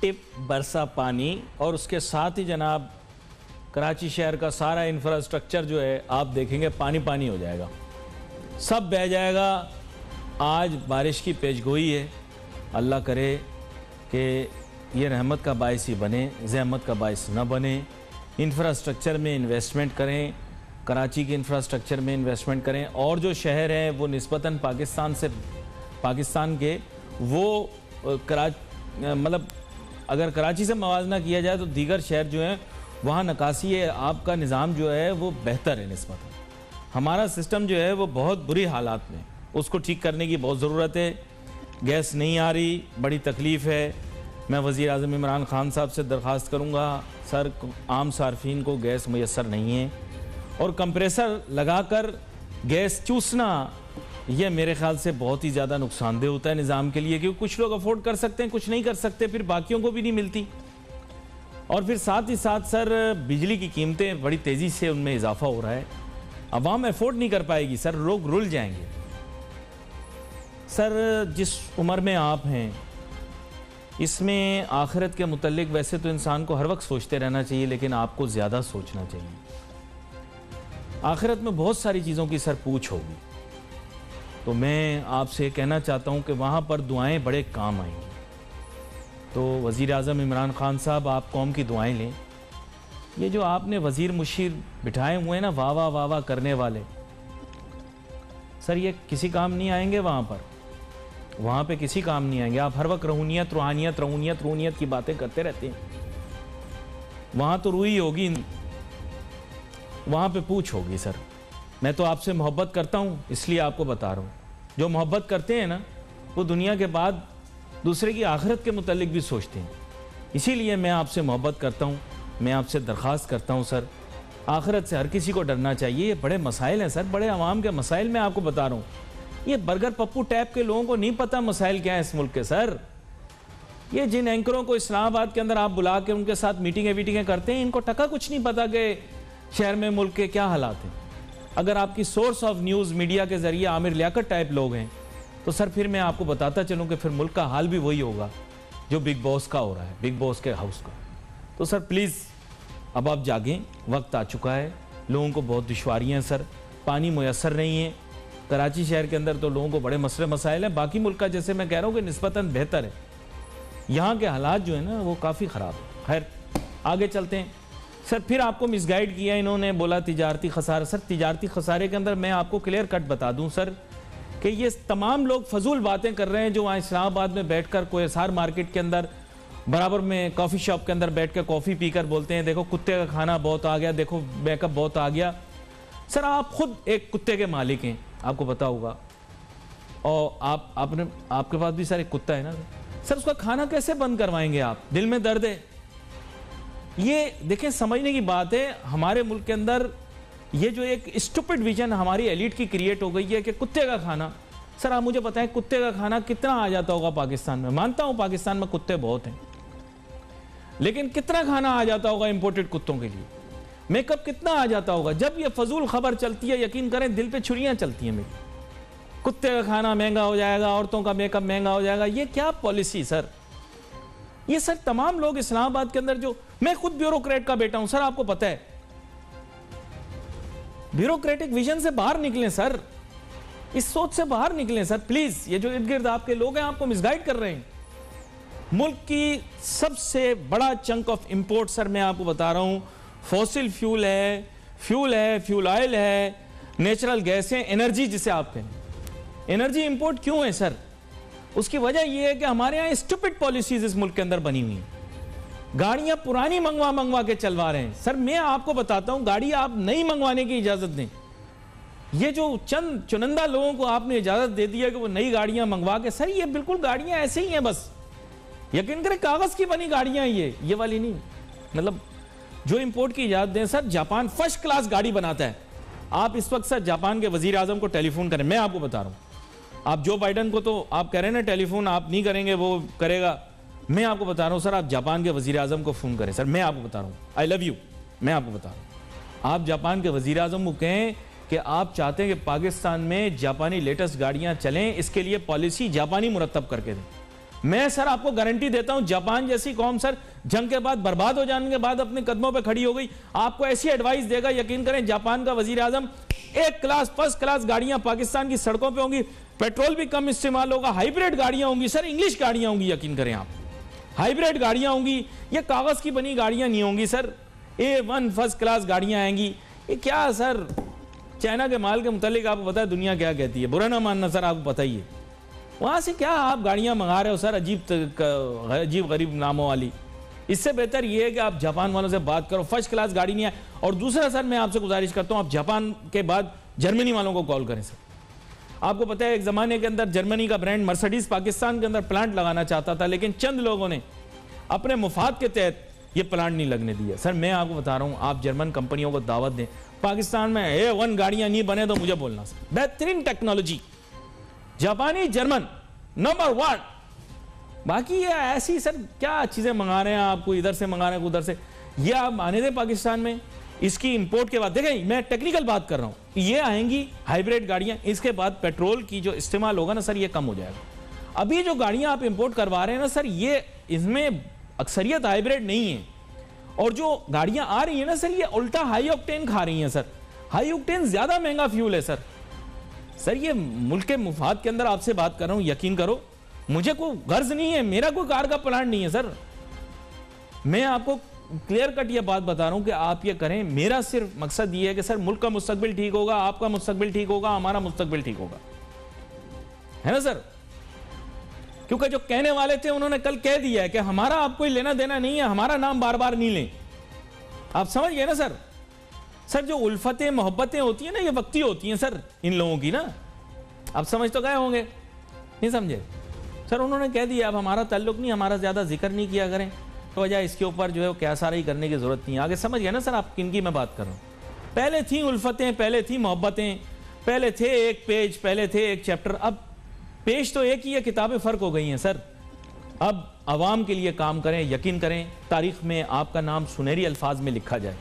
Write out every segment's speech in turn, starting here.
Tip बरसा पानी और उसके साथ ही जनाब कराची शहर का सारा इंफ्रास्ट्रक्चर जो है आप देखेंगे पानी पानी हो जाएगा, सब बह जाएगा। आज बारिश की पेशगोई है, अल्लाह करे कि ये रहमत का बायस ही बने, ज़हमत का बायस न बने। इंफ्रास्ट्रक्चर में इन्वेस्टमेंट करें, कराची के इंफ्रास्ट्रक्चर में इन्वेस्टमेंट करें। और जो शहर हैं वो निस्बतन पाकिस्तान के वो मतलब अगर कराची से मवाजना किया जाए तो दीगर शहर जो हैं वहाँ नकासी है, आपका निज़ाम जो है वो बेहतर है निस्बतन। हमारा सिस्टम जो है वो बहुत बुरी हालात में, उसको ठीक करने की बहुत ज़रूरत है। गैस नहीं आ रही, बड़ी तकलीफ़ है। मैं वज़ीर आज़म इमरान ख़ान साहब से दरख्वास्त करूँगा, सर आम सार्फिन को गैस मुयस्सर नहीं है और कंप्रेसर लगाकर गैस चूसना ये मेरे ख्याल से बहुत ही ज़्यादा नुकसानदेह होता है निज़ाम के लिए, क्योंकि कुछ लोग अफोर्ड कर सकते हैं, कुछ नहीं कर सकते, फिर बाकियों को भी नहीं मिलती। और फिर साथ ही साथ सर बिजली की कीमतें बड़ी तेज़ी से उनमें इजाफा हो रहा है, अवाम अफोर्ड नहीं कर पाएगी सर, लोग रुल जाएंगे। सर जिस उम्र में आप हैं इसमें आखिरत के मुतल्लिक वैसे तो इंसान को हर वक्त सोचते रहना चाहिए, लेकिन आपको ज़्यादा सोचना चाहिए। आखिरत में बहुत सारी चीज़ों की सर पूछ होगी, तो मैं आपसे कहना चाहता हूँ कि वहाँ पर दुआएं बड़े काम आएंगी। तो वज़ीर आज़म इमरान ख़ान साहब, आप कौम की दुआएं लें। ये जो आपने वज़ीर मुशीर बिठाए हुए हैं ना, वाह वाह वाह वाह करने वाले, सर ये किसी काम नहीं आएंगे। वहाँ पे किसी काम नहीं आएंगे। आप हर वक्त रूहानियत रूहानियत रूहानियत रूहानियत की बातें करते रहते हैं। वहाँ तो रूही होगी, वहाँ पे पूछ होगी। सर मैं तो आपसे मोहब्बत करता हूँ इसलिए आपको बता रहा हूँ, जो मोहब्बत करते हैं ना वो दुनिया के बाद दूसरे की आखिरत के मुतालिक भी सोचते हैं। इसीलिए मैं आपसे मोहब्बत करता हूँ, मैं आपसे दरख्वास्त करता हूँ सर, आखिरत से हर किसी को डरना चाहिए। ये बड़े मसाइल हैं सर, बड़े आवाम के मसाइल मैं आपको बता रहा हूँ। ये बर्गर पप्पू टाइप के लोगों को नहीं पता मसाइल क्या है इस मुल्क के। सर ये जिन एंकरों को इस्लामाबाद के अंदर आप बुला के उनके साथ मीटिंगें करते हैं, इनको टका कुछ नहीं पता कि शहर में मुल्क के क्या हालात हैं। अगर आपकी सोर्स ऑफ न्यूज़ मीडिया के ज़रिए आमिर लियाकत टाइप लोग हैं तो सर फिर मैं आपको बताता चलूँ कि फिर मुल्क का हाल भी वही होगा जो बिग बॉस का हो रहा है, बिग बॉस के हाउस का। तो सर प्लीज़ अब आप जागें, वक्त आ चुका है। लोगों को बहुत दुश्वारियाँ हैं सर, पानी मुयस्सर नहीं है। कराची शहर के अंदर तो लोगों को बड़े मसले मसाइल हैं। बाकी मुल्क का जैसे मैं कह रहा हूँ कि निस्बतन बेहतर है, यहाँ के हालात जो है ना वो काफ़ी ख़राब है। खैर आगे चलते हैं। सर फिर आपको मिसगाइड किया इन्होंने, बोला तिजारती खसारा। सर तिजारती खसारे के अंदर मैं आपको क्लियर कट बता दूं सर कि ये तमाम लोग फजूल बातें कर रहे हैं जो वहाँ इस्लामाबाद में बैठकर कोएसार मार्केट के अंदर बराबर में कॉफ़ी शॉप के अंदर बैठ कर कॉफ़ी पीकर बोलते हैं देखो कुत्ते का खाना बहुत आ गया, देखो बैकअप बहुत आ गया। सर आप खुद एक कुत्ते के मालिक हैं, आपको पता होगा, और आपके पास भी सर एक कुत्ता है ना सर, उसका खाना कैसे बंद करवाएंगे आप? दिल में दर्द है। ये देखें समझने की बात है, हमारे मुल्क के अंदर ये जो एक स्टूपिड विजन हमारी एलिट की क्रिएट हो गई है कि कुत्ते का खाना। सर आप मुझे बताएं कुत्ते का खाना कितना आ जाता होगा पाकिस्तान में? मानता हूं पाकिस्तान में कुत्ते बहुत हैं, लेकिन कितना खाना आ जाता होगा इंपोर्टेड कुत्तों के लिए? मेकअप कितना आ जाता होगा? जब ये फजूल खबर चलती है यकीन करें दिल पे छुरियां चलती हैं मेरी। कुत्ते का खाना महंगा हो जाएगा, औरतों का मेकअप महंगा हो जाएगा, ये क्या पॉलिसी सर? ये सर तमाम लोग इस्लामाबाद के अंदर, जो मैं खुद ब्यूरोक्रेट का बेटा हूं सर, आपको पता है, ब्यूरोक्रेटिक विजन से बाहर निकलें सर, इस सोच से बाहर निकलें सर प्लीज। ये जो इर्द गिर्द आपके लोग हैं आपको मिसगाइड कर रहे हैं। मुल्क की सबसे बड़ा चंक ऑफ इंपोर्ट सर मैं आपको बता रहा हूं फॉसिल फ्यूल है, फ्यूल ऑयल है, नेचुरल गैस है, एनर्जी जिसे आप कहें। एनर्जी इंपोर्ट क्यों है सर? उसकी वजह यह है कि हमारे यहाँ स्टूपिड पॉलिसीज इस मुल्क के अंदर बनी हुई हैं। गाड़ियां पुरानी मंगवा के चलवा रहे हैं सर। मैं आपको बताता हूं गाड़ी आप नई मंगवाने की इजाजत दें। ये जो चंद चुनिंदा लोगों को आपने इजाजत दे दी है कि वो नई गाड़ियां मंगवा के, सर ये बिल्कुल गाड़ियां ऐसे ही हैं, बस यकीन करें कागज की बनी गाड़ियां, ये वाली नहीं। मतलब जो इंपोर्ट की इजाजत दें सर, जापान फर्स्ट क्लास गाड़ी बनाता है। आप इस वक्त सर जापान के वजीर आजम को टेलीफोन करें, मैं आपको बता रहा हूं। आप जो बाइडन को तो आप कह रहे हैं ना टेलीफोन आप नहीं करेंगे, वो करेगा। मैं आपको बता रहा हूं सर, आप जापान के वजीर आजम को फोन करें सर, मैं आपको बता रहा हूं, आई लव यू, मैं आपको बता रहा हूं। आप जापान के वजीर आजम को कहें कि आप चाहते हैं कि पाकिस्तान में जापानी लेटेस्ट गाड़ियां चलें, इसके लिए पॉलिसी जापानी मुरतब करके दें। मैं सर आपको गारंटी देता हूं, जापान जैसी कौम सर जंग के बाद बर्बाद हो जाने के बाद अपने कदमों पे खड़ी हो गई, आपको ऐसी एडवाइस देगा, यकीन करें जापान का वजीर आजम, एक क्लास फर्स्ट क्लास गाड़ियां पाकिस्तान की सड़कों पे होंगी, पेट्रोल भी कम इस्तेमाल होगा, हाइब्रिड गाड़ियां होंगी सर, इंग्लिश गाड़ियां होंगी, यकीन करें आप, हाइब्रिड गाड़ियां होंगी, ये कागज की बनी गाड़ियां नहीं होंगी सर, A1 फर्स्ट क्लास गाड़ियां आएंगी। ये क्या सर, चाइना के माल के मुतालिक आपको पता है दुनिया क्या कहती है, बुरा ना मानना सर, आपको पता ही है। वहां से क्या आप गाड़ियां मंगा रहे हो सर, अजीब गरीब नामों वाली। इससे बेहतर यह है कि आप जापान वालों से बात करो, फर्स्ट क्लास गाड़ी नहीं है। और दूसरा सर मैं आपसे गुजारिश करता हूं, आप जापान के बाद जर्मनी वालों को कॉल करें सर। आपको पता है एक जमाने के अंदर जर्मनी का ब्रांड मर्सिडीज पाकिस्तान के अंदर प्लांट लगाना चाहता था, लेकिन चंद लोगों ने अपने मुफाद के तहत ये प्लांट नहीं लगने दिया। सर मैं आपको बता रहा हूं, आप जर्मन कंपनियों को दावत दें, पाकिस्तान में A1 गाड़ियां नहीं बने तो मुझे बोलना सर, बेहतरीन टेक्नोलॉजी, जापानी जर्मन नंबर 1। बाकी ये ऐसी सर क्या चीजें मंगा रहे हैं, आपको इधर से मंगा रहे हैं उधर से, ये आप आने दें पाकिस्तान में। इसकी इंपोर्ट के बाद देखें, मैं टेक्निकल बात कर रहा हूं, ये आएंगी हाइब्रिड गाड़ियां, इसके बाद पेट्रोल की जो इस्तेमाल होगा ना सर, ये कम हो जाएगा। अभी जो गाड़ियां आप इंपोर्ट करवा रहे हैं ना सर, ये इसमें अक्सरियत हाइब्रिड नहीं है, और जो गाड़ियां आ रही है ना सर, ये उल्टा हाई ऑक्टेन खा रही हैं सर। हाई ऑक्टेन ज्यादा महंगा फ्यूल है सर। सर ये मुल्क के मुफाद के अंदर आपसे बात कर रहा हूं, यकीन करो मुझे कोई गर्ज नहीं है, मेरा कोई कार का प्लांट नहीं है सर। मैं आपको क्लियर कट ये बात बता रहा हूं कि आप ये करें, मेरा सिर्फ मकसद ये है कि सर मुल्क का मुस्तकबिल ठीक होगा, आपका मुस्तकबिल ठीक होगा, हमारा मुस्तकबिल ठीक होगा, है ना सर। क्योंकि जो कहने वाले थे उन्होंने कल कह दिया है कि हमारा आपको लेना देना नहीं है, हमारा नाम बार बार नहीं लें। आप समझ गए ना सर। सर जो उल्फतें मोहब्बतें होती हैं ना, ये वक्ती होती हैं सर इन लोगों की ना, आप समझ तो गए होंगे, नहीं समझे सर। उन्होंने कह दिया अब हमारा ताल्लुक नहीं, हमारा ज्यादा जिक्र नहीं किया करें, तो वजह इसके ऊपर जो है वो क्या सारा ही करने की जरूरत नहीं है। आगे समझ गए ना सर आप किन की मैं बात कर रहा हूं। पहले थी उल्फतें, पहले थी मोहब्बतें, पहले थे एक पेज, पहले थे एक चैप्टर, अब पेज तो एक ही है, किताबें फर्क हो गई हैं सर। अब आवाम के लिए काम करें, यकीन करें तारीख में आपका नाम सुनहरी अल्फाज में लिखा जाए,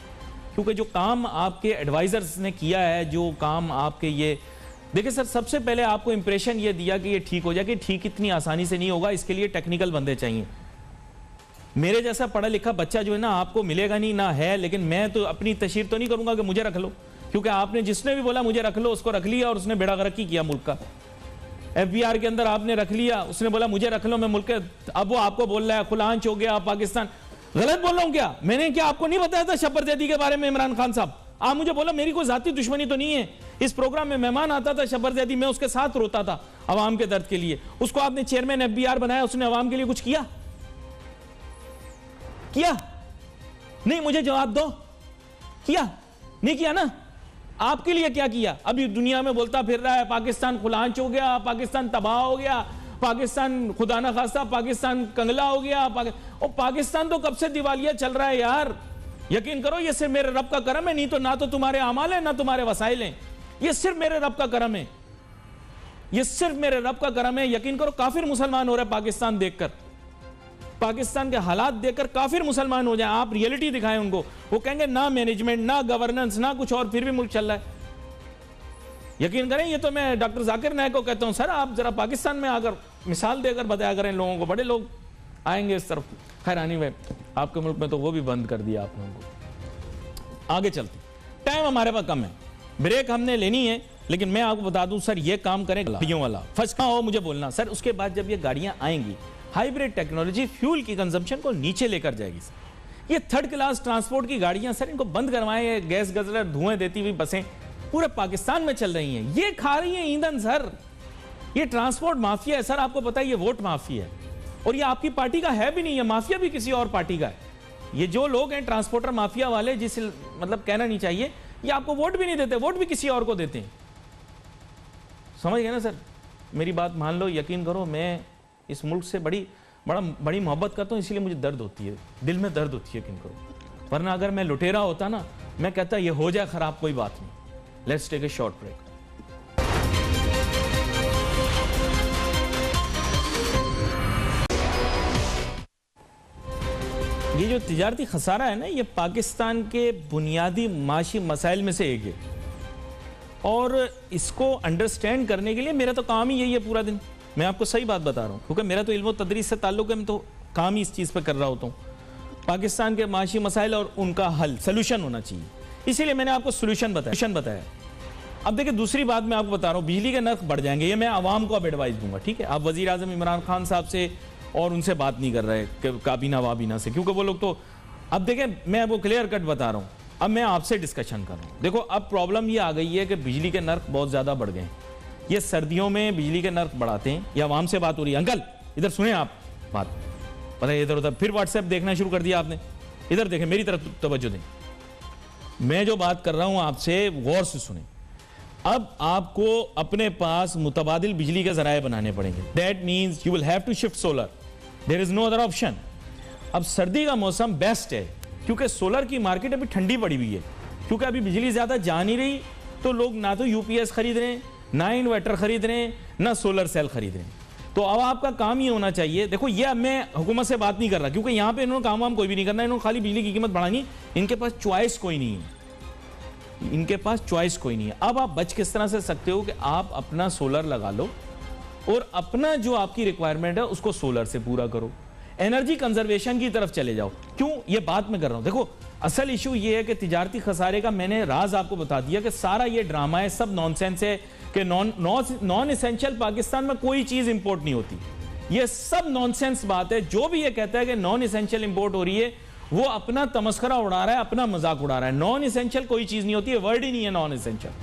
क्योंकि जो काम आपके एडवाइजर्स ने किया है, जो काम आपके ये देखिए सर, सबसे पहले आपको इंप्रेशन ये दिया कि ये ठीक हो जाए, कि ठीक इतनी आसानी से नहीं होगा, इसके लिए टेक्निकल बंदे चाहिए। मेरे जैसा पढ़ा लिखा बच्चा जो है ना आपको मिलेगा नहीं ना है, लेकिन मैं तो अपनी तशहीर तो नहीं करूंगा कि मुझे रख लो, क्योंकि आपने जिसने भी बोला मुझे रख लो उसको रख लिया और उसने बेड़ा गर्क किया मुल्क का। FBR के अंदर आपने रख लिया, उसने बोला मुझे रख लो मैं मुल्क के, अब वो आपको बोल रहा है खुलांच हो गया पाकिस्तान। गलत बोल रहा हूं क्या? मैंने क्या आपको नहीं बताया था शब्बर जैदी के बारे में इमरान खान साहब? आप मुझे बोला, मेरी कोई जाती दुश्मनी तो नहीं है, इस प्रोग्राम में मेहमान आता था शब्बर जैदी, मैं उसके साथ रोता था अवाम के दर्द के लिए। उसको आपने चेयरमैन FBR बनाया, उसने अवाम के लिए कुछ किया? नहीं, मुझे जवाब दो, किया? नहीं किया ना। आपके लिए क्या किया? अभी दुनिया में बोलता फिर रहा है पाकिस्तान खुलांच हो गया, पाकिस्तान तबाह हो गया, पाकिस्तान खुदा ना खास्ता पाकिस्तान कंगला हो गया। और पाकिस्तान तो कब से दिवालिया चल रहा है यार, यकीन करो ये सिर्फ मेरे रब का करम है, नहीं तो ना तो तुम्हारे अमाल है ना तुम्हारे वसाइल हैं, ये सिर्फ मेरे रब का करम है, ये सिर्फ मेरे रब का करम है। यकीन करो काफिर मुसलमान हो रहे पाकिस्तान देखकर, पाकिस्तान के हालात देखकर काफिर मुसलमान हो जाए। आप रियलिटी दिखाएं उनको, वो कहेंगे ना मैनेजमेंट ना गवर्नेंस ना कुछ और, फिर भी मुल्क चल रहा है। यकीन करें, ये तो मैं डॉक्टर जाकिर नायक को कहता हूं, सर आप जरा पाकिस्तान में आकर मिसाल देकर बताया करें लोगों को, बड़े लोग आएंगे इस तरफ। खैर आनी आपके मुल्क में तो वो भी बंद कर दिया आप लोगों को। आगे चलते, टाइम हमारे पास कम है, ब्रेक हमने लेनी है, लेकिन मैं आपको बता दूं सर ये काम करें गाड़ियों वाला, फर्स्ट हो मुझे बोलना सर। उसके बाद जब ये गाड़ियां आएंगी, हाइब्रिड टेक्नोलॉजी फ्यूल की कंजम्पशन को नीचे लेकर जाएगी सर। ये थर्ड क्लास ट्रांसपोर्ट की गाड़ियां सर, इनको बंद करवाएं, गैस गजलर धुएं देती हुई बसें पूरे पाकिस्तान में चल रही हैं, ये खा रही हैं ईंधन सर। ये ट्रांसपोर्ट माफिया है सर, आपको पता है ये वोट माफिया है, और ये आपकी पार्टी का है भी नहीं है, माफिया भी किसी और पार्टी का है। ये जो लोग हैं ट्रांसपोर्टर माफिया वाले, जिस मतलब कहना नहीं चाहिए, ये आपको वोट भी नहीं देते, वोट भी किसी और को देते हैं। समझ गए ना सर, मेरी बात मान लो, यकीन करो मैं इस मुल्क से बड़ी मोहब्बत करता हूँ, इसलिए मुझे दर्द होती है, दिल में दर्द होती है, यकीन करो। वरना अगर मैं लुटेरा होता ना, मैं कहता ये हो जाए खराब कोई बात नहीं। Let's take a short break. ये जो तिजारती खसारा है ना, ये पाकिस्तान के बुनियादी माशी मसाइल में से एक है, और इसको अंडरस्टैंड करने के लिए मेरा तो काम ही यही है पूरा दिन मैं आपको सही बात बता रहा हूँ, क्योंकि मेरा तो इल्म व तदरीस से ताल्लुक है, मैं तो काम ही इस चीज़ पर कर रहा होता हूँ। पाकिस्तान के माशी मसाइल और उनका हल, सोल्यूशन होना चाहिए, इसीलिए मैंने आपको सोल्यूशन बताया। अब देखिए दूसरी बात मैं आपको बता रहा हूँ, बिजली के नर्ख बढ़ जाएंगे, ये मैं आवाम को अब एडवाइस दूंगा, ठीक है। आप वजीर आजम इमरान खान साहब से और उनसे बात नहीं कर रहे काबीना वाबीना से, क्योंकि वो लोग तो, अब देखें मैं आपको क्लियर कट बता रहा हूँ, अब मैं आपसे डिस्कशन कर रहा हूँ। देखो अब प्रॉब्लम ये आ गई है कि बिजली के नर्ख बहुत ज़्यादा बढ़ गए हैं। ये सर्दियों में बिजली के नर्ख बढ़ाते हैं, ये आवाम से बात हो रही है। अंकल इधर सुने आप बात, पता है इधर उधर फिर व्हाट्सएप देखना शुरू कर दिया आपने, इधर देखें मेरी तरफ तवज्जो दें, मैं जो बात कर रहा हूँ आपसे गौर से सुने। अब आपको अपने पास मुतबादिल बिजली के जराए बनाने पड़ेंगे, that means you will have to shift solar, there is no other option. अब सर्दी का मौसम बेस्ट है, क्योंकि सोलर की मार्केट अभी ठंडी पड़ी हुई है, क्योंकि अभी बिजली ज़्यादा जा नहीं रही, तो लोग ना तो यूपीएस खरीद रहे हैं, ना इन्वर्टर खरीद रहे हैं, ना सोलर सेल खरीद रहे हैं। तो अब आपका काम ये होना चाहिए, देखो ये अब मैं हुकूमत से बात नहीं कर रहा, क्योंकि यहाँ पे इन्होंने काम वाम कोई भी नहीं करना, इन्होंने खाली बिजली की कीमत बढ़ानी, इनके पास चॉइस कोई नहीं है, इनके पास चॉइस कोई नहीं है। अब आप बच किस तरह से सकते हो कि आप अपना सोलर लगा लो और अपना जो आपकी रिक्वायरमेंट है उसको सोलर से पूरा करो, एनर्जी कंजर्वेशन की तरफ चले जाओ। क्यों ये बात मैं कर रहा हूं, देखो असल इशू ये है कि तिजारती खसारे का मैंने राज आपको बता दिया कि सारा ये ड्रामा है, सब नॉनसेंस है कि नॉन एसेंशियल पाकिस्तान में कोई चीज इंपोर्ट नहीं होती, ये सब नॉनसेंस बात है। जो भी ये कहता है कि नॉन एसेंशियल इंपोर्ट हो रही है, वो अपना तमस्करा उड़ा रहा है, अपना मजाक उड़ा रहा है। नॉन एसेंशियल कोई चीज नहीं होती है, वर्ड ही नहीं है नॉन एसेंशियल।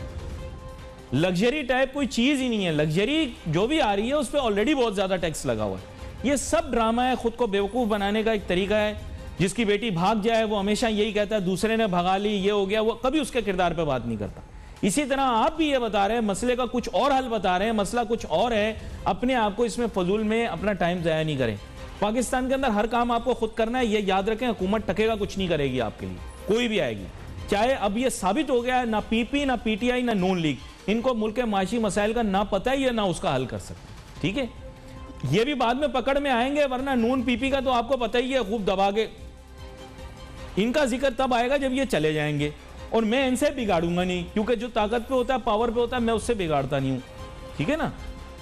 लग्जरी टाइप कोई चीज ही नहीं है, लग्जरी जो भी आ रही है उस पर ऑलरेडी बहुत ज्यादा टैक्स लगा हुआ है। ये सब ड्रामा है, खुद को बेवकूफ बनाने का एक तरीका है। जिसकी बेटी भाग जाए वो हमेशा यही कहता है दूसरे ने भगा ली, ये हो गया, वो कभी उसके किरदार पे बात नहीं करता। इसी तरह आप भी ये बता रहे हैं, मसले का कुछ और हल बता रहे हैं, मसला कुछ और है, अपने आप को इसमें फजूल में अपना टाइम जाया नहीं करें। पाकिस्तान के अंदर हर काम आपको खुद करना है, ये याद रखें। हुकूमत टकेगा कुछ नहीं करेगी आपके लिए, कोई भी आएगी, चाहे अब ये साबित हो गया है ना पीपी ना पीटीआई ना नून लीग, इनको मुल्क के माशी मसाइल का ना पता ही है ना उसका हल कर सकते, ठीक है। ये भी बाद में पकड़ में आएंगे, वरना नून पीपी का तो आपको पता ही है, खूब दबा के। इनका जिक्र तब आएगा जब ये चले जाएंगे, और मैं इनसे बिगाड़ूंगा नहीं, क्योंकि जो ताकत पे होता है, पावर पे होता है, मैं उससे बिगाड़ता नहीं हूं, ठीक है ना।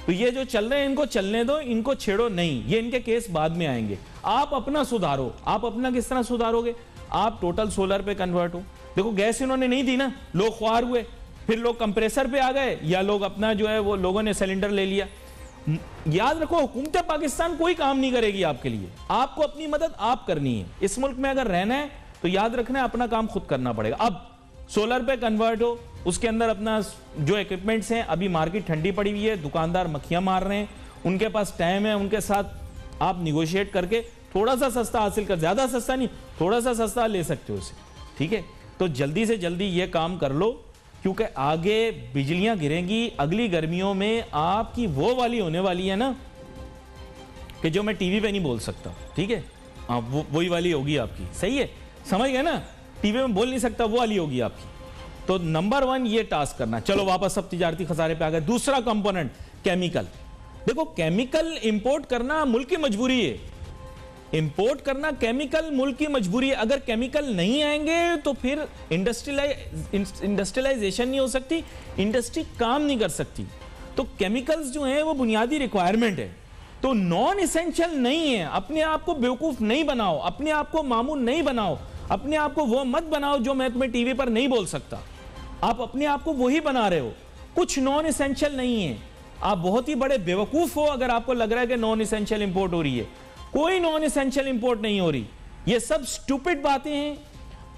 तो ये जो चल रहे हैं इनको चलने दो, इनको छेड़ो नहीं, ये इनके केस बाद में आएंगे। आप अपना सुधारो। आप अपना किस तरह सुधारोगे? आप टोटल सोलर पे कन्वर्ट हो। देखो गैस इन्होंने नहीं दी ना, लोग ख्वार हुए, फिर लोग कंप्रेसर पे आ गए, या लोग अपना जो है वो लोगों ने सिलेंडर ले लिया। याद रखो हुकूमत पाकिस्तान कोई काम नहीं करेगी आपके लिए, आपको अपनी मदद आप करनी है। इस मुल्क में अगर रहना है तो याद रखना है अपना काम खुद करना पड़ेगा। अब सोलर पे कन्वर्ट हो, उसके अंदर अपना जो इक्विपमेंट्स हैं, अभी मार्केट ठंडी पड़ी हुई है, दुकानदार मक्खियां मार रहे हैं, उनके पास टाइम है, उनके साथ आप निगोशिएट करके थोड़ा सा सस्ता हासिल कर, ज्यादा सस्ता नहीं, थोड़ा सा सस्ता ले सकते हो उसे, ठीक है। तो जल्दी से जल्दी ये काम कर लो, क्योंकि आगे बिजलियां गिरेंगी। अगली गर्मियों में आपकी वो वाली होने वाली है ना कि जो मैं टीवी पे नहीं बोल सकता, ठीक है। हाँ वही वाली होगी आपकी, सही है, समझ गए ना, टीवी में बोल नहीं सकता, वो वाली होगी आपकी। तो नंबर 1 ये टास्क करना। चलो वापस सब तिजारती खसारे पे आ गए। दूसरा कंपोनेंट केमिकल। देखो केमिकल इंपोर्ट करना मुल्क की मजबूरी है, इंपोर्ट करना केमिकल मुल्क की मजबूरी है। अगर केमिकल नहीं आएंगे तो फिर इंडस्ट्रियलाइजेशन नहीं हो सकती, इंडस्ट्री काम नहीं कर सकती। तो केमिकल्स जो हैं वो बुनियादी रिक्वायरमेंट है। तो नॉन एसेंशियल नहीं है। अपने आप को बेवकूफ नहीं बनाओ, अपने आप को मामूल नहीं बनाओ, अपने आप को वो मत बनाओ जो मैं तुम्हें टीवी पर नहीं बोल सकता। आप अपने आप को वही बना रहे हो। कुछ नॉन एसेंशियल नहीं है। आप बहुत ही बड़े बेवकूफ हो अगर आपको लग रहा है कि नॉन एसेंशियल इंपोर्ट हो रही है। कोई नॉन एसेंशियल इंपोर्ट नहीं हो रही। ये सब स्टूपिड बातें हैं।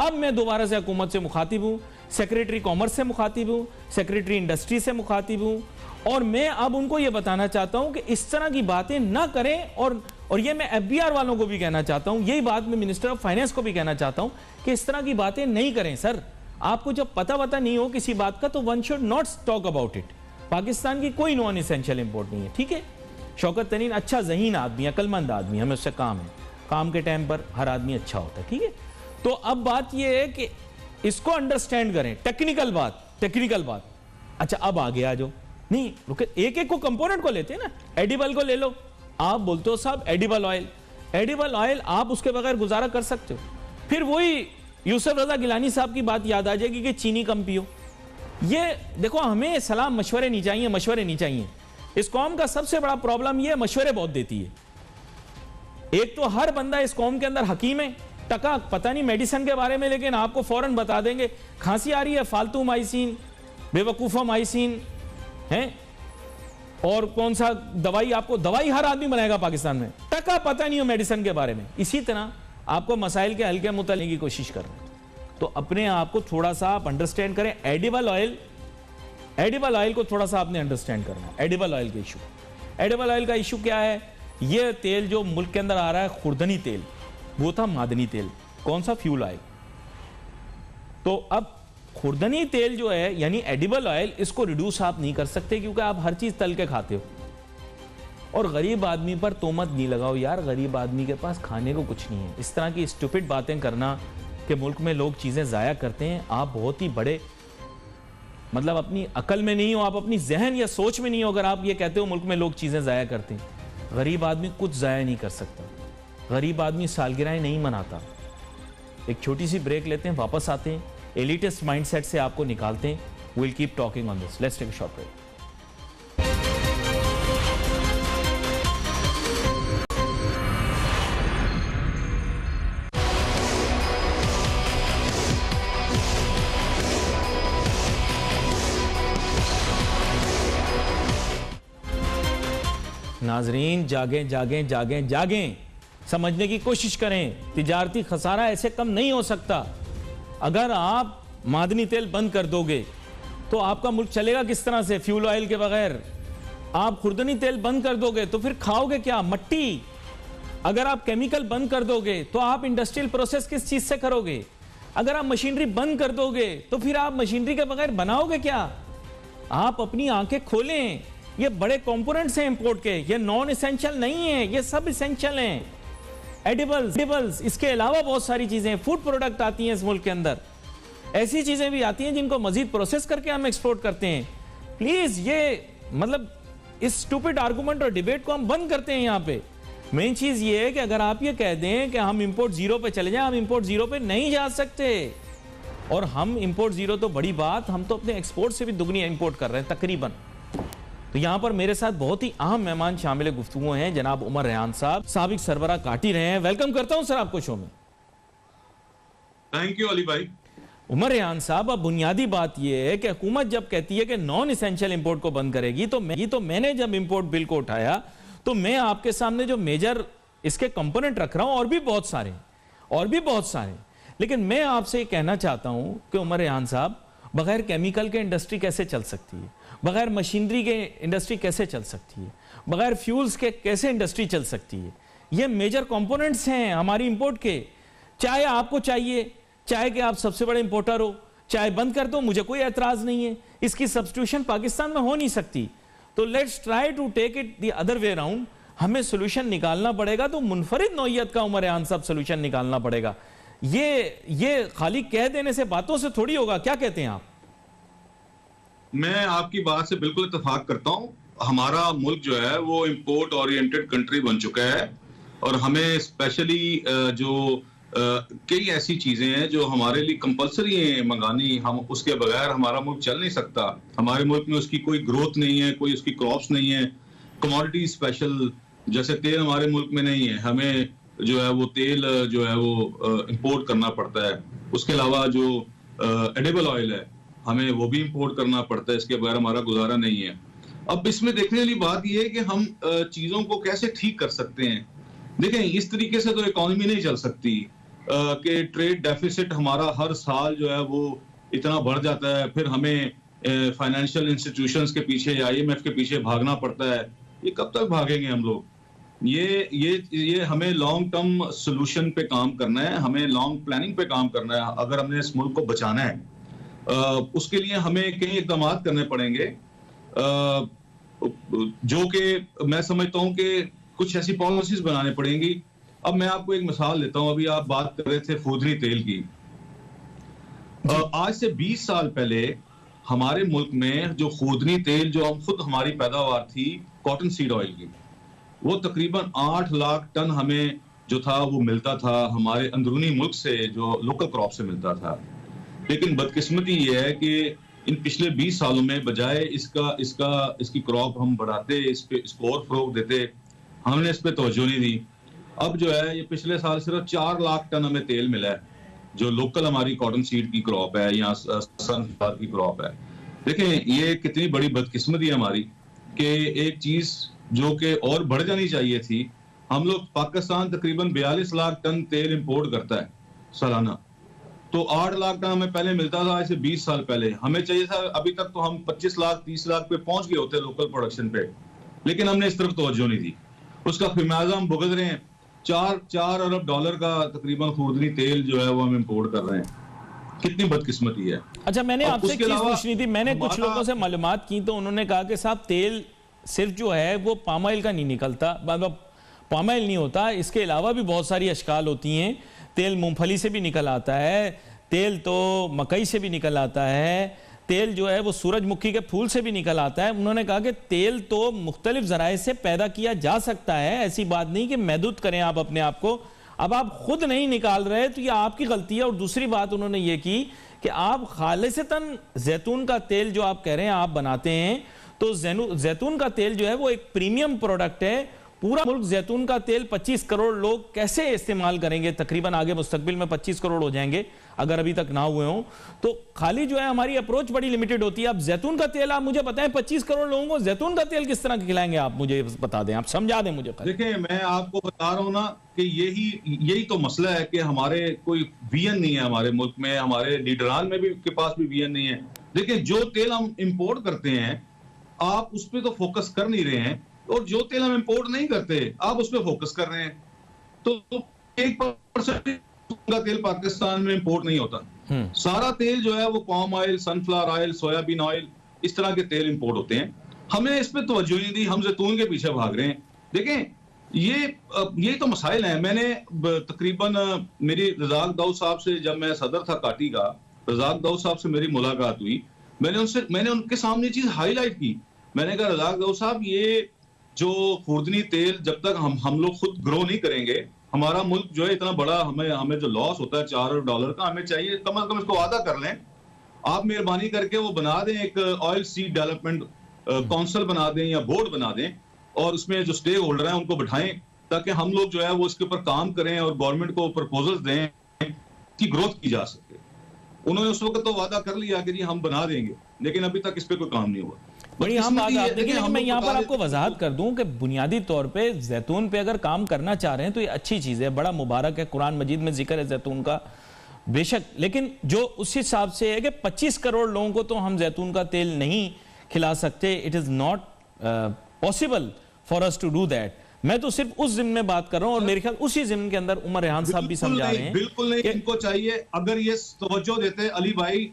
अब मैं दोबारा से हुकूमत से मुखातिब हूं, सेक्रेटरी कॉमर्स से मुखातिब हूं, सेक्रेटरी इंडस्ट्री से मुखातिब हूं, और मैं अब उनको ये बताना चाहता हूं कि इस तरह की बातें ना करें। और ये मैं एफबीआर वालों को भी कहना चाहता हूं, यही बात मैं मिनिस्टर ऑफ फाइनेंस को भी कहना चाहता हूं कि इस तरह की बातें नहीं करें। सर आपको जब पता नहीं हो किसी बात का तो one should not talk about it. Pakistan की कोई नॉन एसेंशियल इंपोर्ट नहीं है, ठीक है। शौकत तरीन अच्छा ज़हीन आदमी, अक्लमंद आदमी, हमें उससे काम है, काम के टाइम पर हर आदमी अच्छा होता है, ठीक है। तो अब बात यह है कि इसको अंडरस्टैंड करें, टेक्निकल बात। अच्छा अब आगे आ जाओ, नहीं रुके, एक एक को कंपोनेंट को लेते हैं ना। एडिबल को ले लो, आप बोलते हो साहब एडिबल ऑयल आप उसके बगैर गुजारा कर सकते हो। फिर वही यूसुफ रजा गिलानी साहब की बात याद आ जाएगी कि चीनी कम पियो। ये देखो हमें सलाह मशवरे नहीं चाहिए, इस कौम का सबसे बड़ा प्रॉब्लम यह मशवरे बहुत देती है। एक तो हर बंदा इस कौम के अंदर हकीम है, टका पता नहीं मेडिसिन के बारे में, लेकिन आपको फौरन बता देंगे खांसी आ रही है, फालतू माइसिन, बेवकूफा माइसिन है, और कौन सा दवाई, आपको दवाई हर आदमी बनाएगा पाकिस्तान में, टका पता नहीं हो मेडिसिन के बारे में। इसी तरह आपको मसाइल के हल के मुतालिक की कोशिश कर रहे हैं। तो अपने आप को थोड़ा सा आप अंडरस्टैंड करें। एडिबल ऑयल को थोड़ा सा आपने अंडरस्टैंड करना है। एडिबल ऑयल का इशू क्या है? ये तेल जो मुल्क के अंदर आ रहा है, खुर्दनी तेल, वो था मादनी तेल, कौन सा, फ्यूल ऑयल। तो अब खुर्दनी तेल जो है यानी एडिबल ऑयल, इसको रिड्यूस आप नहीं कर सकते क्योंकि आप हर चीज तल के खाते हो। और गरीब आदमी पर तोहमत नहीं लगाओ यार, गरीब आदमी के पास खाने को कुछ नहीं है। इस तरह की स्टूपिड बातें करना कि मुल्क में लोग चीजें जाया करते हैं, आप बहुत ही बड़े मतलब अपनी अकल में नहीं हो, आप अपनी जहन या सोच में नहीं हो अगर आप ये कहते हो मुल्क में लोग चीजें जाया करते हैं। गरीब आदमी कुछ जाया नहीं कर सकता, गरीब आदमी सालगिरह नहीं मनाता। एक छोटी सी ब्रेक लेते हैं, वापस आते हैं, एलिटिस्ट माइंडसेट से आपको निकालते हैं। Will keep talking on this, let's take a short break. नाजरीन जागें जागें जागें जागें, समझने की कोशिश करें। तिजारती खसारा ऐसे कम नहीं हो सकता। अगर आप मादनी तेल बंद कर दोगे तो आपका मुल्क चलेगा किस तरह से फ्यूल ऑयल के बगैर? आप खुर्दनी तेल बंद कर दोगे तो फिर खाओगे क्या? मट्टी। अगर आप केमिकल बंद कर दोगे तो आप इंडस्ट्रियल प्रोसेस किस चीज से करोगे? अगर आप मशीनरी बंद कर दोगे तो फिर आप मशीनरी के बगैर बनाओगे क्या? आप अपनी आंखें खोलें। ये बड़े कंपोनेंट्स हैं इंपोर्ट के, ये नॉन एसेंशियल नहीं है, ये सब एसेंशियल हैं। एडिबल्स, इसके अलावा बहुत सारी चीजें, फूड प्रोडक्ट आती हैं इस मुल्क के अंदर, ऐसी चीजें भी आती हैं जिनको मजीद प्रोसेस करके हम एक्सपोर्ट करते हैं। प्लीज ये मतलब इस स्टूपिड आर्गुमेंट और डिबेट को हम बंद करते हैं यहाँ पे। मेन चीज ये है कि अगर आप ये कह दें कि हम इंपोर्ट जीरो पे चले जाएं, हम इंपोर्ट जीरो पे नहीं जा सकते। और हम इंपोर्ट जीरो तो बड़ी बात, हम तो अपने एक्सपोर्ट से भी दुगनी इंपोर्ट कर रहे हैं तकरीबन। तो यहां पर मेरे साथ बहुत ही अहम मेहमान शामिल गुफ्तगू हैं, जनाब उमर रेहान साहब, साबिक सरबराह काटी रहे हैं। वेलकम करता हूं सर आपको शो में। थैंक यू अली भाई। उमर रेहान साहब, अब बुनियादी बात यह है कि हुकूमत जब कहती है कि नॉन एसेंशियल इंपोर्ट को बंद करेगी, तो मैंने जब इंपोर्ट बिल को उठाया तो मैं आपके सामने जो मेजर इसके कंपोनेंट रख रहा हूं, और भी बहुत सारे, लेकिन मैं आपसे ये कहना चाहता हूं कि उमर रेहान साहब, बगैर केमिकल के इंडस्ट्री कैसे चल सकती है? बगैर मशीनरी के इंडस्ट्री कैसे चल सकती है? बगैर फ्यूल्स के कैसे इंडस्ट्री चल सकती है? ये मेजर कंपोनेंट्स हैं हमारी इंपोर्ट के। चाहे आपको चाहिए, चाहे कि आप सबसे बड़े इंपोर्टर हो, चाहे बंद कर दो, मुझे कोई एतराज नहीं है। इसकी सब्स्टिट्यूशन पाकिस्तान में हो नहीं सकती। तो let's try to take it the other way around. हमें सोल्यूशन निकालना पड़ेगा, तो मुनफरिद नौइयत का उमर रेहान साहब सोल्यूशन निकालना पड़ेगा। ये खाली कह देने से, बातों से थोड़ी होगा। क्या कहते हैं आप? मैं आपकी बात से बिल्कुल इत्तेफाक करता हूं। हमारा मुल्क जो है वो इंपोर्ट ओरिएंटेड कंट्री बन चुका है, और हमें स्पेशली जो कई ऐसी चीजें हैं जो हमारे लिए कंपलसरी है मंगानी, हम उसके बगैर हमारा मुल्क चल नहीं सकता। हमारे मुल्क में उसकी कोई ग्रोथ नहीं है, कोई उसकी क्रॉप्स नहीं है। कमोडिटी स्पेशल जैसे तेल हमारे मुल्क में नहीं है, हमें जो है वो तेल जो है वो इंपोर्ट करना पड़ता है। उसके अलावा जो एडिबल ऑयल है, हमें वो भी इंपोर्ट करना पड़ता है, इसके बगैर हमारा गुजारा नहीं है। अब इसमें देखने वाली बात यह है कि हम चीजों को कैसे ठीक कर सकते हैं। देखें, इस तरीके से तो इकोनॉमी नहीं चल सकती कि ट्रेड डेफिसिट हमारा हर साल जो है वो इतना बढ़ जाता है, फिर हमें फाइनेंशियल इंस्टीट्यूशंस के पीछे, IMF के पीछे भागना पड़ता है। ये कब तक भागेंगे हम लोग? ये हमें लॉन्ग टर्म सोल्यूशन पे काम करना है, हमें लॉन्ग प्लानिंग पे काम करना है। अगर हमने इस मुल्क को बचाना है, उसके लिए हमें कई इक़दाम करने पड़ेंगे, जो कि मैं समझता हूं कि कुछ ऐसी पॉलिसीज बनाने पड़ेंगी। अब मैं आपको एक मिसाल देता हूं। अभी आप बात कर रहे थे खुर्दनी तेल की। आज से 20 साल पहले हमारे मुल्क में जो खुर्दनी तेल, जो हम खुद हमारी पैदावार थी कॉटन सीड ऑयल की, वो तकरीबन 8 लाख टन हमें जो था वो मिलता था हमारे अंदरूनी मुल्क से, जो लोकल क्रॉप से मिलता था। लेकिन बदकिस्मती ये है कि इन पिछले 20 सालों में बजाय इसकी क्रॉप हम बढ़ाते, इसको और फरोग देते, हमने इस पे तवज्जो नहीं दी। अब जो है ये पिछले साल सिर्फ 4 लाख टन हमें तेल मिला है, जो लोकल हमारी कॉटन सीड की क्रॉप है या सनफ्लावर की क्रॉप है। देखें ये कितनी बड़ी बदकिस्मती है हमारी कि एक चीज जो कि और बढ़ जानी चाहिए थी। हम लोग, पाकिस्तान तकरीबन 42 लाख टन तेल इंपोर्ट करता है सालाना, तो 8 लाख टन हमें पहले मिलता था ऐसे 20 साल पहले। हमें चाहिए था, अभी तक तो हम 25 लाख 30 लाख पे पहुंच गए होते लोकल प्रोडक्शन पे, लेकिन हमने इस तरफ तवज्जो नहीं दी। उसका खमियाजा हम भुगत रहे हैं। 4 अरब डॉलर का तकरीबन खुर्दनी तेल जो है वो हम इंपोर्ट कर रहे हैं। कितनी बदकिस्मती है। अच्छा, मैंने आपसे एक चीज पूछनी थी। मैंने कुछ लोगों से मालूमात की तो उन्होंने कहा कि साहब तेल सिर्फ जो है वो पाम ऑयल का नहीं निकलता, मतलब पाम ऑयल नहीं होता, इसके अलावा भी बहुत सारी अशकाल होती हैं। तेल मूंगफली से भी निकल आता है, तेल तो मकई से भी निकल आता है, तेल जो है वो सूरजमुखी के फूल से भी निकल आता है। उन्होंने कहा कि तेल तो मुख्तलिफ ज़राए से पैदा किया जा सकता है, ऐसी बात नहीं कि महदूद करें आप अपने आप को। अब आप खुद नहीं निकाल रहे तो ये आपकी गलती है। और दूसरी बात उन्होंने ये की कि आप खालिसतन जैतून का तेल जो आप कह रहे हैं आप बनाते हैं, तो जैतून का तेल जो है वो एक प्रीमियम प्रोडक्ट है। पूरा मुल्क जैतून का तेल 25 करोड़ लोग कैसे इस्तेमाल करेंगे, तकरीबन आगे मुस्तकबिल में 25 करोड़ हो जाएंगे अगर अभी तक ना हुए हों। तो खाली जो है हमारी अप्रोच बड़ी लिमिटेड होती है। अब जैतून का तेल आप मुझे बताएं 25 करोड़ लोगों को जैतून का तेल किस तरह खिलाएंगे, आप मुझे बता दें, आप समझा दें मुझे। देखिए मैं आपको बता रहा हूं ना कि यही तो मसला है कि हमारे कोई विजन नहीं है हमारे मुल्क में, हमारे लीडरान में भी के पास भी विजन नहीं है। देखिए जो तेल हम इंपोर्ट करते हैं आप उस पर तो फोकस कर नहीं रहे हैं, और जो तेल हम इंपोर्ट नहीं करते आप उस पर फोकस कर रहे हैं। तो 1% का तेल पाकिस्तान में इंपोर्ट नहीं होता। सारा तेल जो है वो palm oil, sunflower oil, soybean oil, इस तरह के तेल इंपोर्ट होते हैं। हमें इस पे तवज्जो नहीं दी, हम जैतून के पीछे भाग रहे हैं। देखें ये तो मसाइल हैं। मैंने तकरीबन मेरी रज़ाक दाऊद साहब से, जब मैं सदर था काटी का, रज़ाक दाऊद साहब से मेरी मुलाकात हुई। मैंने उनके सामने चीज हाईलाइट की। मैंने कहा रज़ाक दाऊद साहब, ये जो खुर्दनी तेल जब तक हम लोग खुद ग्रो नहीं करेंगे, हमारा मुल्क जो है इतना बड़ा, हमें जो लॉस होता है 4 अरब डॉलर का, हमें चाहिए कम से कम इसको वादा कर लें, आप मेहरबानी करके वो बना दें, एक ऑयल सीड डेवलपमेंट काउंसिल बना दें या बोर्ड बना दें, और उसमें जो स्टेक होल्डर हैं उनको बिठाएं, ताकि हम लोग जो है वो इसके ऊपर काम करें और गवर्नमेंट को प्रपोजल्स दें कि ग्रोथ की जा सके। उन्होंने उस वक्त तो वादा कर लिया कि जी हम बना देंगे, लेकिन अभी तक इस पर कोई काम नहीं हुआ। बड़ी हम बात आप देखिए, मैं यहाँ पर आपको वजाहत कर दूं कि बुनियादी तौर पे जैतून पे अगर काम करना चाह रहे हैं तो ये अच्छी चीज़ है, बड़ा मुबारक है, कुरान मजीद में जिक्र है जैतून का बेशक, लेकिन जो उस हिसाब से है कि 25 करोड़ लोगों को तो हम जैतून का तेल नहीं खिला सकते। It is not possible for us to do that. मैं तो सिर्फ उस जिम्न में बात कर रहा हूं, और मेरे ख्याल उसी जिम्न के अंदर उमर रेहान साहब भी समझा रहे हैं। बिल्कुल नहीं, इनको चाहिए अगर ये तवज्जो देते अली भाई,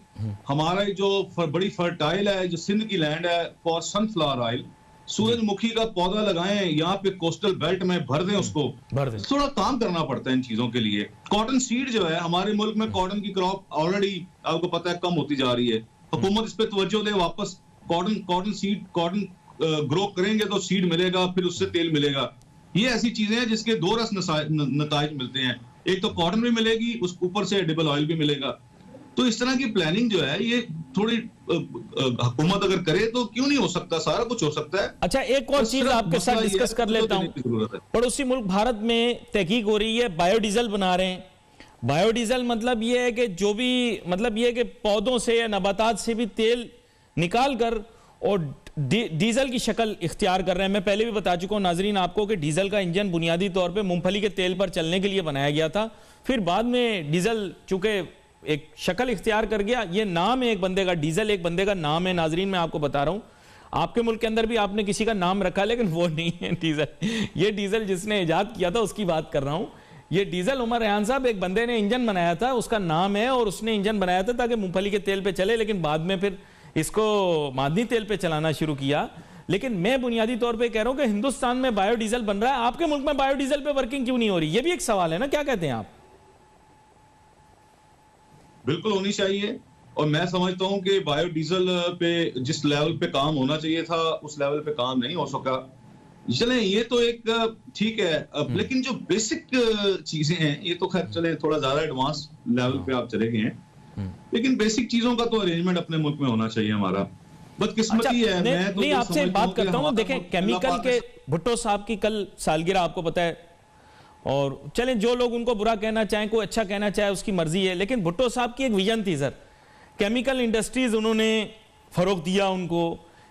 हमारा जो बड़ी फर्टाइल है जो सिंध की लैंड है फॉर सनफ्लावर ऑयल, सूरजमुखी का पौधा लगाएं यहाँ पे कोस्टल बेल्ट में, भर दें उसको, थोड़ा काम करना पड़ता है इन चीजों के लिए। कॉटन सीड जो है हमारे मुल्क में, कॉटन की क्रॉप ऑलरेडी आपको पता है कम होती जा रही है। हुकूमत इस पे तवज्जो दे, वापस कॉटन ग्रो करेंगे तो सीड मिलेगा, फिर उससे तेल मिलेगा। ये ऐसी चीजें हैं जिसके दो रस नताइज मिलते हैं, एक तो कॉटन भी मिलेगी, उस ऊपर से एडिबल ऑयल भी मिलेगा। तो इस तरह की प्लानिंग जो है ये थोड़ी हुकूमत अगर करे तो क्यों नहीं हो सकता, सारा कुछ हो सकता है। अच्छा, एक और चीज आपके साथ डिस्कस कर लेता हूं। पड़ोसी मुल्क भारत में तहकीक हो रही है, बायोडीजल बना रहे हैं। बायोडीजल मतलब ये है कि जो भी, मतलब ये है कि पौधों से या नबातात से भी तेल निकाल कर और डीजल की शक्ल इख्तियार कर रहे हैं। मैं पहले भी बता चुका हूं नाजरीन आपको कि डीजल का इंजन बुनियादी तौर पे मूंगफली के तेल पर चलने के लिए बनाया गया था, फिर बाद में डीजल चूंकि एक शक्ल इख्तियार कर गया, ये नाम है एक बंदे का, डीजल एक बंदे का नाम है। नाजरीन मैं आपको बता रहा हूं, आपके मुल्क के अंदर भी आपने किसी का नाम रखा, लेकिन वो नहीं है डीजल। ये डीजल जिसने इजाद किया था उसकी बात कर रहा हूं। ये डीजल उमर रेहान साहब, एक बंदे ने इंजन बनाया था, उसका नाम है, और उसने इंजन बनाया था ताकि मूंगफली के तेल पे चले, लेकिन बाद में फिर इसको मादनी तेल पे चलाना शुरू किया। लेकिन मैं बुनियादी तौर पे कह रहा हूं कि हिंदुस्तान में बायोडीजल बन रहा है, आपके मुल्क में बायोडीजल पे वर्किंग क्यों नहीं हो रही? ये भी एक सवाल है ना, क्या कहते हैं आप? बिल्कुल होनी चाहिए, और मैं समझता हूं कि बायोडीजल पे जिस लेवल पे काम होना चाहिए था उस लेवल पे काम नहीं हो सका। चले ये तो एक ठीक है, लेकिन जो बेसिक चीजें हैं ये तो खैर चले थोड़ा ज्यादा एडवांस लेवल पे आप चले गए हैं। लेकिन बेसिक चीजों का तो अरेंजमेंट अपने मुल्क में होना चाहिए हमारा। बदकिस्मती है। मैं तो नहीं, आपसे बात करता हूं। देखें, केमिकल के भुट्टो साहब की कल सालगिरह आपको पता है, और चलें जो लोग उनको बुरा कहना चाहें, कोई अच्छा कहना चाहे, उसकी मर्जी है, लेकिन भुट्टो साहब की एक विजन थी सर। केमिकल इंडस्ट्रीज उन्होंने फरोग दिया उनको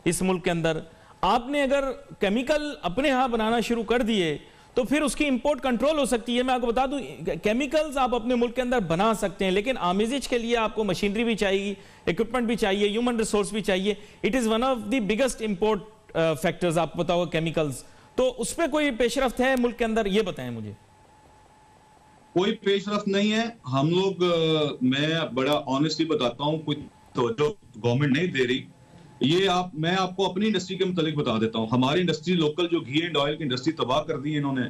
इस मुल्क के अंदर। आपने अगर केमिकल अपने यहां बनाना शुरू कर दिए तो फिर उसकी इंपोर्ट कंट्रोल हो सकती है। मैं आपको बता दूं, केमिकल्स आप अपने मुल्क के अंदर बना सकते हैं, लेकिन आमेजिज के लिए आपको मशीनरी भी चाहिए, इक्विपमेंट भी चाहिए, ह्यूमन रिसोर्स भी चाहिए। It is one of the biggest import factors, आपको पता होगा, केमिकल्स। तो उस पर कोई पेशरफ्त है मुल्क के अंदर, ये बताएं मुझे। कोई पेशरफ्त नहीं है। हम लोग मैं बड़ा ऑनेस्टली बताता हूं, कोई तो जो गवर्नमेंट नहीं दे रही ये मैं आपको अपनी इंडस्ट्री के मुतालिक बता देता हूं। हमारी इंडस्ट्री लोकल जो घी एंड ऑयल की इंडस्ट्री तबाह कर दी है इन्होंने।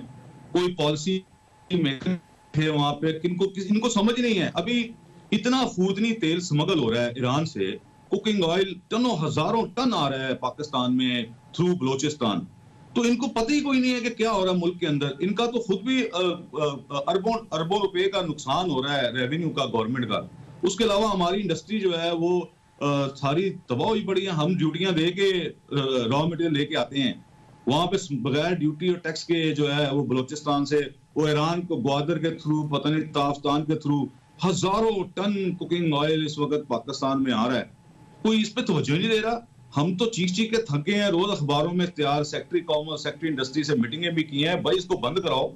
कोई पॉलिसी में थे वहां पे, इनको समझ नहीं है। अभी इतना फूदनी तेल स्मगल हो रहा है ईरान से, कुकिंग ऑयल टनों हजारों टन आ रहा है पाकिस्तान में थ्रू बलोचिस्तान। तो इनको पता ही कोई नहीं है कि क्या हो रहा है मुल्क के अंदर। इनका तो खुद भी अरबों रुपए का नुकसान हो रहा है रेवेन्यू का, गवर्नमेंट का। उसके अलावा हमारी इंडस्ट्री जो है वो सारी तबाह हुई पड़ी है। हम ड्यूटियां दे के रॉ मटेरियल लेके आते हैं, वहां पे बगैर ड्यूटी और टैक्स के जो है वो बलोचिस्तान से, वो ईरान को ग्वादर के थ्रू, पता नहीं ताफ्तान के थ्रू हजारों टन कुकिंग ऑयल इस वक्त पाकिस्तान में आ रहा है। कोई इस पे तवज्जो नहीं दे रहा। हम तो चीख चीख के थके हैं, रोज अखबारों में इश्तिहार, सेक्रेटरी कॉमर्स, सेक्रेटरी इंडस्ट्री से मीटिंगें भी की हैं, भाई इसको बंद कराओ।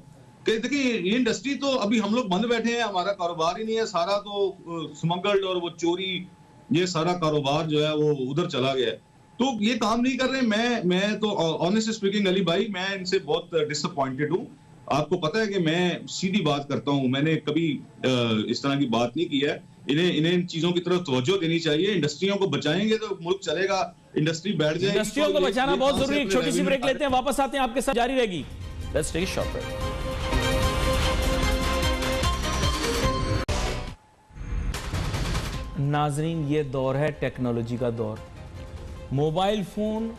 देखिए ये इंडस्ट्री तो अभी हम लोग बंद बैठे हैं, हमारा कारोबार ही नहीं है, सारा तो स्मगल्ड और वो चोरी, ये सारा कारोबार जो है वो उधर चला गया है। तो ये काम नहीं कर रहे। मैं तो ऑनेस्ट स्पीकिंग अली भाई, मैं इनसे बहुत डिसअपॉइंटेड हूँ। आपको पता है कि मैं सीधी बात करता हूँ, मैंने कभी इस तरह की बात नहीं की है। इन्हें इन चीजों की तरफ तवज्जो देनी चाहिए। इंडस्ट्रियों को बचाएंगे तो मुल्क चलेगा, इंडस्ट्री बैठ जाएगी। इंडस्ट्रियों को बचाना बहुत जरूरी है। छोटी सी ब्रेक लेते हैं, वापस आते हैं, आपके साथ जारी रहेगी। Let's take a short break. नाजरीन, ये दौर है टेक्नोलॉजी का दौर। मोबाइल फोन,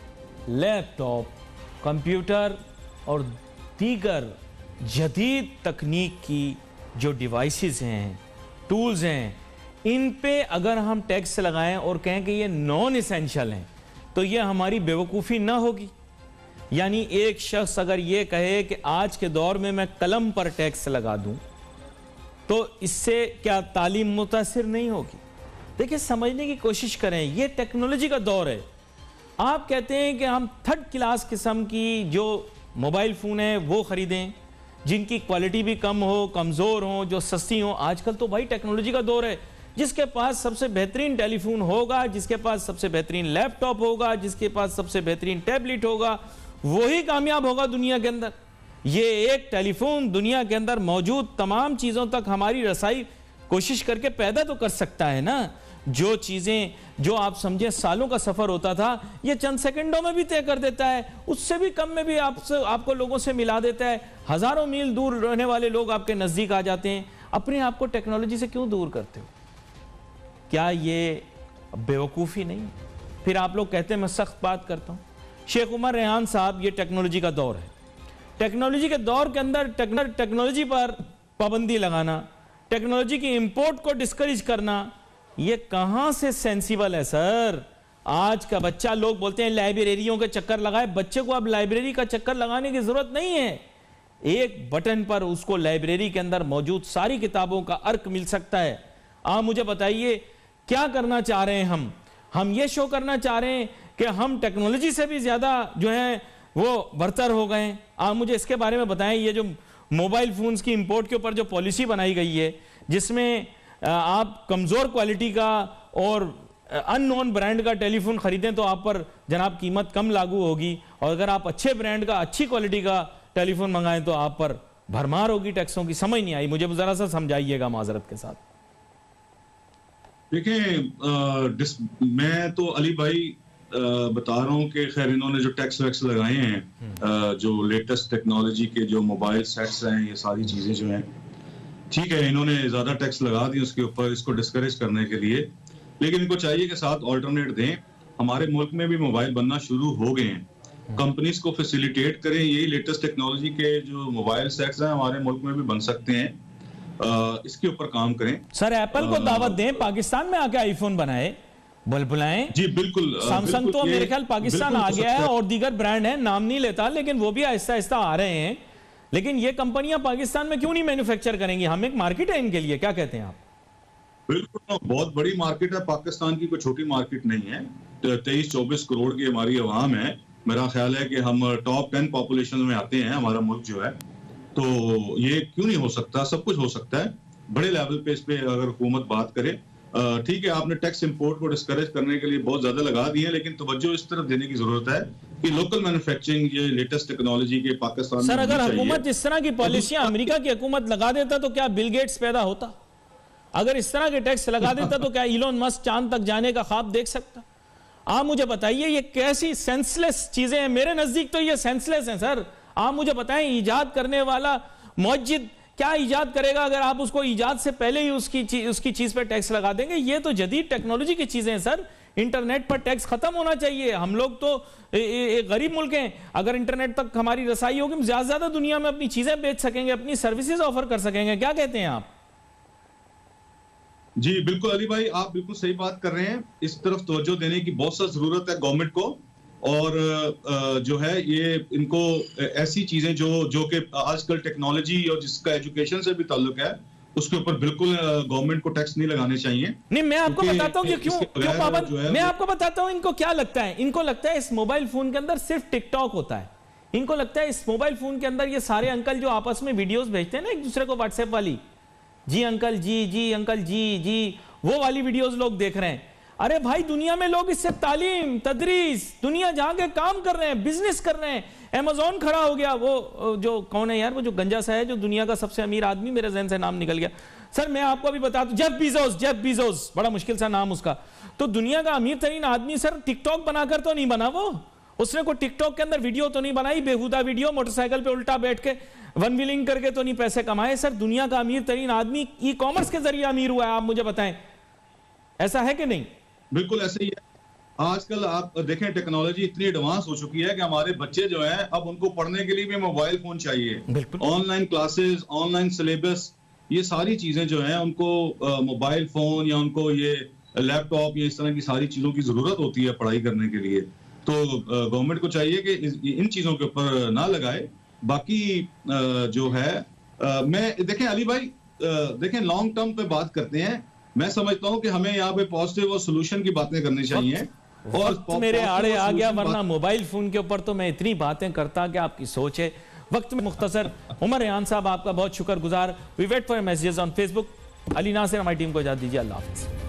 लैपटॉप, कंप्यूटर और दीगर जदीद तकनीक की जो डिवाइसेस हैं, टूल्स हैं, इन पे अगर हम टैक्स लगाएं और कहें कि ये नॉन एसेंशियल हैं, तो ये हमारी बेवकूफ़ी ना होगी। यानी एक शख्स अगर ये कहे कि आज के दौर में मैं कलम पर टैक्स लगा दूं, तो इससे क्या तालीम मुतासिर नहीं होगी? देखिए, समझने की कोशिश करें, ये टेक्नोलॉजी का दौर है। आप कहते हैं कि हम थर्ड क्लास किस्म की जो मोबाइल फ़ोन है वो ख़रीदें, जिनकी क्वालिटी भी कम हो, कमज़ोर हो, जो सस्ती हो। आजकल तो भाई टेक्नोलॉजी का दौर है। जिसके पास सबसे बेहतरीन टेलीफोन होगा, जिसके पास सबसे बेहतरीन लैपटॉप होगा, जिसके पास सबसे बेहतरीन टैबलेट होगा, वही कामयाब होगा दुनिया के अंदर। ये एक टेलीफोन दुनिया के अंदर मौजूद तमाम चीज़ों तक हमारी रसाई कोशिश करके पैदा तो कर सकता है ना। जो चीज़ें जो आप समझें सालों का सफ़र होता था, ये चंद सेकंडों में भी तय कर देता है, उससे भी कम में भी आपको लोगों से मिला देता है। हज़ारों मील दूर रहने वाले लोग आपके नज़दीक आ जाते हैं। अपने आप को टेक्नोलॉजी से क्यों दूर करते हो? क्या ये बेवकूफ़ी नहीं? फिर आप लोग कहते हैं मैं सख्त बात करता हूँ। शेख उमर रेहान साहब, ये टेक्नोलॉजी का दौर है। टेक्नोलॉजी के दौर के अंदर टेक्नोलॉजी पर पाबंदी लगाना, टेक्नोलॉजी की इंपोर्ट को डिस्करेज करना, ये कहां से सेंसिबल है सर? आज का बच्चा, लोग बोलते हैं लाइब्रेरियों के चक्कर लगाए। बच्चे को अब लाइब्रेरी का चक्कर लगाने की जरूरत नहीं है। एक बटन पर उसको लाइब्रेरी के अंदर मौजूद सारी किताबों का अर्क मिल सकता है। आप मुझे बताइए क्या करना चाह रहे हैं हम ये शो करना चाह रहे हैं कि हम टेक्नोलॉजी से भी ज्यादा जो है वो बरतर हो गए। आप मुझे इसके बारे में बताएं। ये जो मोबाइल फोन्स की इंपोर्ट के ऊपर जो पॉलिसी बनाई गई है, जिसमें आप कमजोर क्वालिटी का और अननोन ब्रांड का टेलीफोन खरीदें तो आप पर जनाब कीमत कम लागू होगी, और अगर आप अच्छे ब्रांड का, अच्छी क्वालिटी का टेलीफोन मंगाएं तो आप पर भरमार होगी टैक्सों की। समझ नहीं आई मुझे, जरा सा समझाइएगा माजरत के साथ। देखिए, मैं तो अली भाई बता रहा हूँ कि खैर इन्होंने जो टैक्स वैक्स लगाए हैं, जो लेटेस्ट टेक्नोलॉजी के जो मोबाइल सेट्स हैं, ये सारी चीजें जो हैं, ठीक है, इन्होंने ज्यादा टैक्स लगा दी उसके ऊपर, इसको डिस्करेज करने के लिए। लेकिन इनको चाहिए कि साथ ऑल्टरनेट दें। हमारे मुल्क में भी मोबाइल बनना शुरू हो गए हैं, कंपनीज को फैसिलिटेट करें। यही लेटेस्ट टेक्नोलॉजी के जो मोबाइल सेट्स हैं हमारे मुल्क में भी बन सकते हैं। इसके ऊपर काम करें। सर एप्पल को दावत दें, पाकिस्तान में आके आईफोन बनाए, बुलाएं। जी बिल्कुल। सैमसंग तो मेरे ख्याल पाकिस्तान आ गया है, और दीगर ब्रांड है, नाम नहीं लेता, लेकिन वो भी आहिस्ता आहिस्ता आ रहे हैं। लेकिन ये कंपनियां पाकिस्तान में क्यों नहीं मैन्युफैक्चर करेंगी? हम एक मार्केट है इनके लिए, क्या कहते हैं आप? बिल्कुल, बहुत बड़ी मार्केट है पाकिस्तान की, कोई छोटी मार्केट नहीं है। 23-24 करोड़ की हमारी आवाम है। मेरा ख्याल है कि हम टॉप 10 पॉपुलेशन में आते हैं, हमारा मुल्क जो है। तो ये क्यों नहीं हो सकता? सब कुछ हो सकता है बड़े लेवल पे। इस पे अगर हुकूमत बात करे, ठीक है, आपने टैक्स इंपोर्ट को डिस्करेज करने के लिए बहुत ज्यादा लगा दिए, लेकिन तवज्जो इस तरफ देने की जरूरत है कि लोकल मैन्युफैक्चरिंग, ये लेटेस्ट टेक्नोलॉजी के पाकिस्तान में। सर अगर हुकूमत इस तरह की पॉलिसियां अमेरिका की हुकूमत लगा देता तो क्या बिल गेट्स पैदा होता? अगर इस तरह के टैक्स लगा देता तो क्या इलोन मस्क चांद तक जाने का ख्वाब देख सकता? आप मुझे बताइए ये कैसी सेंसलेस चीजें हैं। मेरे नजदीक तो ये सेंसलेस हैं सर। आप मुझे बताएं, ईजाद करने वाला मुअज्जिद क्या ईजाद करेगा अगर आप उसको ईजाद से पहले ही उसकी चीज पे टैक्स लगा देंगे? ये तो जदीद टेक्नोलॉजी की चीजें हैं सर। इंटरनेट पर टैक्स खत्म होना चाहिए। हम लोग तो एक गरीब मुल्क हैं, अगर इंटरनेट तक हमारी रसाई होगी, हम ज्यादा से ज्यादा दुनिया में अपनी चीजें बेच सकेंगे, अपनी सर्विसेज ऑफर कर सकेंगे। क्या कहते हैं आप? जी बिल्कुल अली भाई, आप बिल्कुल सही बात कर रहे हैं। इस तरफ तवज्जो देने की बहुत सा जरूरत है गवर्नमेंट को। और जो है ये इनको ऐसी चीजें जो कि आजकल टेक्नोलॉजी और जिसका एजुकेशन से भी ताल्लुक है, उसके ऊपर बिल्कुल गवर्नमेंट को टैक्स नहीं लगाने चाहिए। नहीं, मैं आपको बताता हूँ कि क्यों पाबंद। मैं आपको बताता हूँ इनको क्या लगता है। इनको लगता है इस मोबाइल फोन के अंदर सिर्फ टिकटॉक होता है। इनको लगता है इस मोबाइल फोन के अंदर ये सारे अंकल जो आपस में वीडियोस भेजते हैं ना एक दूसरे को, व्हाट्सएप वाली, जी अंकल जी अंकल जी, वो वाली वीडियोस लोग देख रहे हैं। अरे भाई, दुनिया में लोग इससे तालीम, तदरीस, दुनिया जहां के काम कर रहे हैं, बिजनेस कर रहे हैं। अमेज़न खड़ा हो गया, वो जो कौन है यार, वो जो गंजा सा है, जो दुनिया का सबसे अमीर आदमी, मेरे ज़हन से नाम निकल गया सर। मैं आपको अभी बता दूं, जेफ बीजोस, बड़ा मुश्किल सा नाम उसका। तो दुनिया का अमीर तरीन आदमी सर, टिकटॉक बनाकर तो नहीं बना वो। उसने कोई टिकटॉक के अंदर वीडियो तो नहीं बनाई, बेहुदा वीडियो, मोटरसाइकिल पे उल्टा बैठ के वन व्हीलिंग करके तो नहीं पैसे कमाए सर। दुनिया का अमीर तरीन आदमी ई कॉमर्स के जरिए अमीर हुआ है। आप मुझे बताएं, ऐसा है कि नहीं? बिल्कुल ऐसे ही है। आजकल आप देखें, टेक्नोलॉजी इतनी एडवांस हो चुकी है कि हमारे बच्चे जो हैं, अब उनको पढ़ने के लिए भी मोबाइल फोन चाहिए। ऑनलाइन क्लासेस, ऑनलाइन सिलेबस, ये सारी चीजें जो हैं उनको मोबाइल फोन या उनको ये लैपटॉप या इस तरह की सारी चीजों की जरूरत होती है पढ़ाई करने के लिए। तो गवर्नमेंट को चाहिए कि इन चीजों के ऊपर ना लगाए। बाकी जो है मैं देखें अली भाई, देखें लॉन्ग टर्म पे बात करते हैं। मैं समझता हूं कि हमें यहाँ पे पॉजिटिव और सोल्यूशन की बातें करनी चाहिए। और मेरे आड़े आ गया, वरना मोबाइल फोन के ऊपर तो मैं इतनी बातें करता कि आपकी सोच है। वक्त में मुख्तसर। उमर रेहान साहब, आपका बहुत शुक्रगुजार। We wait for messages on Facebook. Ali Nasir, हमारी टीम को इजाजत दीजिए। अल्लाह हाफिज़।